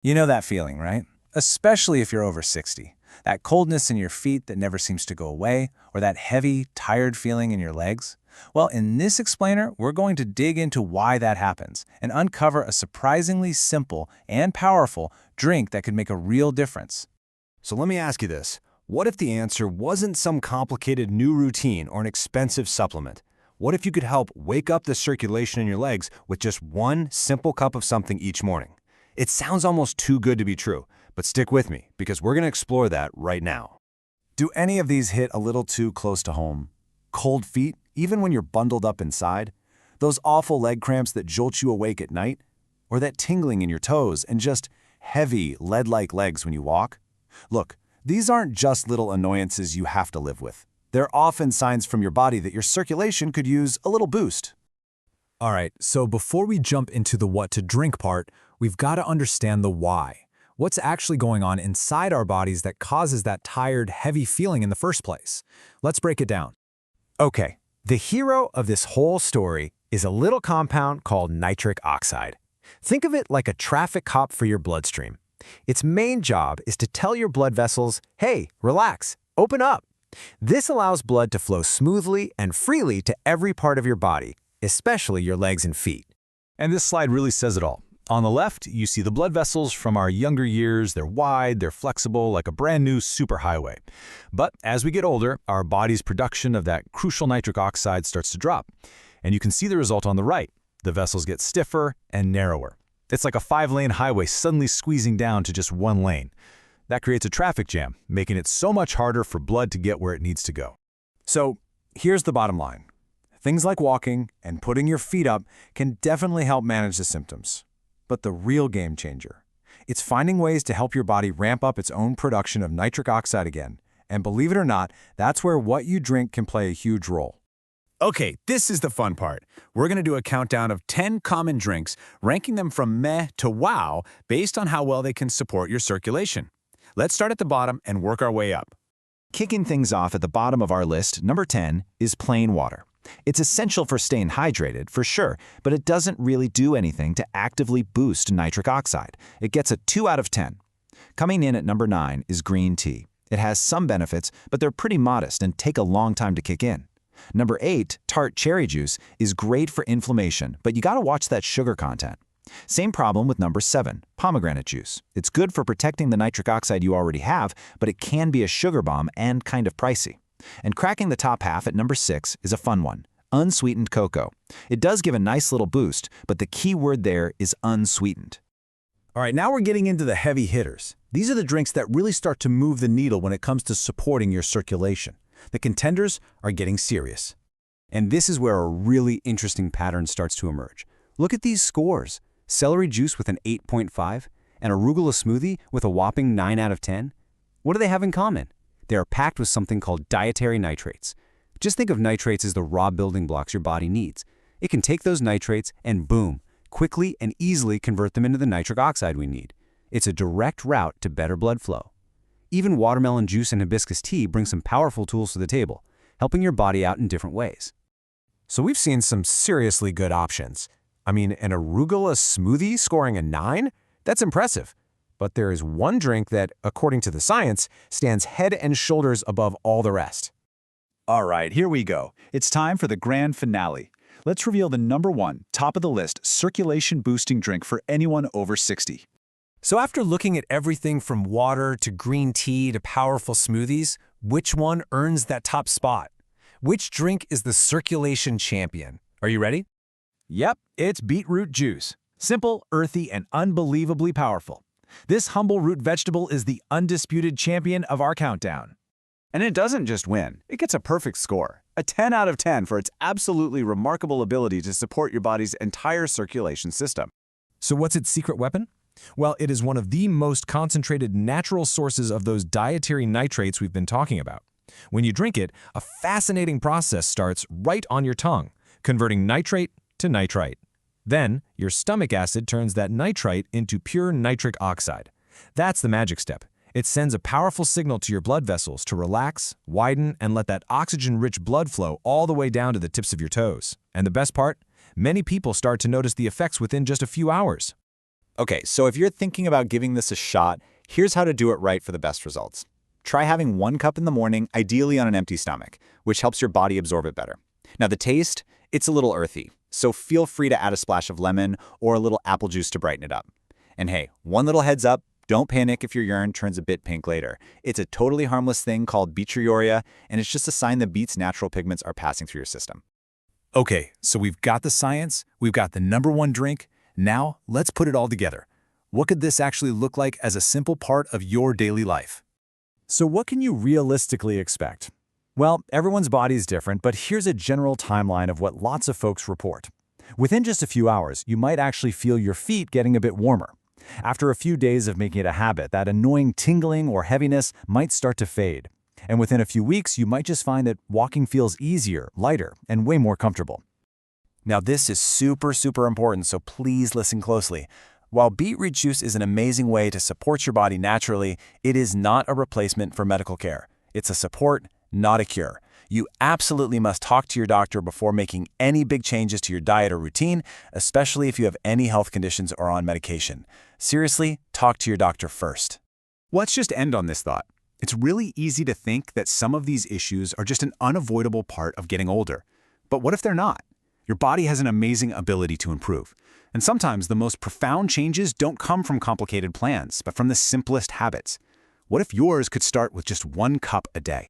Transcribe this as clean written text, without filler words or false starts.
You know that feeling, right? Especially if you're over 60. That coldness in your feet that never seems to go away, or that heavy, tired feeling in your legs. Well, in this explainer, we're going to dig into why that happens and uncover a surprisingly simple and powerful drink that could make a real difference. So let me ask you this. What if the answer wasn't some complicated new routine or an expensive supplement? What if you could help wake up the circulation in your legs with just one simple cup of something each morning? It sounds almost too good to be true, but stick with me because we're going to explore that right now. Do any of these hit a little too close to home? Cold feet, even when you're bundled up inside? Those awful leg cramps that jolt you awake at night? Or that tingling in your toes and just heavy, lead-like legs when you walk? Look, these aren't just little annoyances you have to live with. They're often signs from your body that your circulation could use a little boost. All right, so before we jump into the what to drink part, we've got to understand the why. What's actually going on inside our bodies that causes that tired, heavy feeling in the first place? Let's break it down. Okay, the hero of this whole story is a little compound called nitric oxide. Think of it like a traffic cop for your bloodstream. Its main job is to tell your blood vessels, hey, relax, open up. This allows blood to flow smoothly and freely to every part of your body, especially your legs and feet. And this slide really says it all. On the left, you see the blood vessels from our younger years. They're wide, they're flexible, like a brand new superhighway. But as we get older, our body's production of that crucial nitric oxide starts to drop. And you can see the result on the right. The vessels get stiffer and narrower. It's like a 5-lane highway suddenly squeezing down to just 1 lane. That creates a traffic jam, making it so much harder for blood to get where it needs to go. So here's the bottom line. Things like walking and putting your feet up can definitely help manage the symptoms. But the real game changer, it's finding ways to help your body ramp up its own production of nitric oxide again. And believe it or not, that's where what you drink can play a huge role. Okay, this is the fun part. We're going to do a countdown of 10 common drinks, ranking them from meh to wow based on how well they can support your circulation. Let's start at the bottom and work our way up. Kicking things off at the bottom of our list, number 10 is plain water. It's essential for staying hydrated, for sure, but it doesn't really do anything to actively boost nitric oxide. It gets a 2 out of 10. Coming in at number 9 is green tea. It has some benefits, but they're pretty modest and take a long time to kick in. Number 8, tart cherry juice, is great for inflammation, but you gotta watch that sugar content. Same problem with number 7, pomegranate juice. It's good for protecting the nitric oxide you already have, but it can be a sugar bomb and kind of pricey. And cracking the top half at number 6 is a fun one, unsweetened cocoa. It does give a nice little boost, but the key word there is unsweetened. All right, now we're getting into the heavy hitters. These are the drinks that really start to move the needle when it comes to supporting your circulation. The contenders are getting serious. And this is where a really interesting pattern starts to emerge. Look at these scores. Celery juice with an 8.5 and arugula smoothie with a whopping 9 out of 10. What do they have in common? They are packed with something called dietary nitrates. Just think of nitrates as the raw building blocks your body needs. It can take those nitrates and boom, quickly and easily convert them into the nitric oxide we need. It's a direct route to better blood flow. Even watermelon juice and hibiscus tea bring some powerful tools to the table, helping your body out in different ways. So we've seen some seriously good options. I mean, an arugula smoothie scoring a 9? That's impressive. But there is one drink that, according to the science, stands head and shoulders above all the rest. All right, here we go. It's time for the grand finale. Let's reveal the number 1, top of the list, circulation-boosting drink for anyone over 60. So after looking at everything from water to green tea to powerful smoothies, which one earns that top spot? Which drink is the circulation champion? Are you ready? Yep, it's beetroot juice. Simple, earthy, and unbelievably powerful. This humble root vegetable is the undisputed champion of our countdown. And it doesn't just win, it gets a perfect score. A 10 out of 10 for its absolutely remarkable ability to support your body's entire circulation system. So what's its secret weapon? Well, it is one of the most concentrated natural sources of those dietary nitrates we've been talking about. When you drink it, a fascinating process starts right on your tongue, converting nitrate to nitrite. Then, your stomach acid turns that nitrite into pure nitric oxide. That's the magic step. It sends a powerful signal to your blood vessels to relax, widen, and let that oxygen-rich blood flow all the way down to the tips of your toes. And the best part? Many people start to notice the effects within just a few hours. Okay, so if you're thinking about giving this a shot, here's how to do it right for the best results. Try having 1 cup in the morning, ideally on an empty stomach, which helps your body absorb it better. Now the taste, it's a little earthy, so feel free to add a splash of lemon or a little apple juice to brighten it up. And hey, one little heads up, don't panic if your urine turns a bit pink later. It's a totally harmless thing called beetreuria, and it's just a sign that beet's natural pigments are passing through your system. Okay, so we've got the science, we've got the #1 drink. Now, let's put it all together. What could this actually look like as a simple part of your daily life? So what can you realistically expect? Well, everyone's body is different, but here's a general timeline of what lots of folks report. Within just a few hours, you might actually feel your feet getting a bit warmer. After a few days of making it a habit, that annoying tingling or heaviness might start to fade. And within a few weeks, you might just find that walking feels easier, lighter, and way more comfortable. Now this is super important, so please listen closely. While beetroot juice is an amazing way to support your body naturally, it is not a replacement for medical care. It's a support, not a cure. You absolutely must talk to your doctor before making any big changes to your diet or routine, especially if you have any health conditions or on medication. Seriously, talk to your doctor first. Let's just end on this thought. It's really easy to think that some of these issues are just an unavoidable part of getting older. But what if they're not? Your body has an amazing ability to improve. And sometimes the most profound changes don't come from complicated plans, but from the simplest habits. What if yours could start with just 1 cup a day?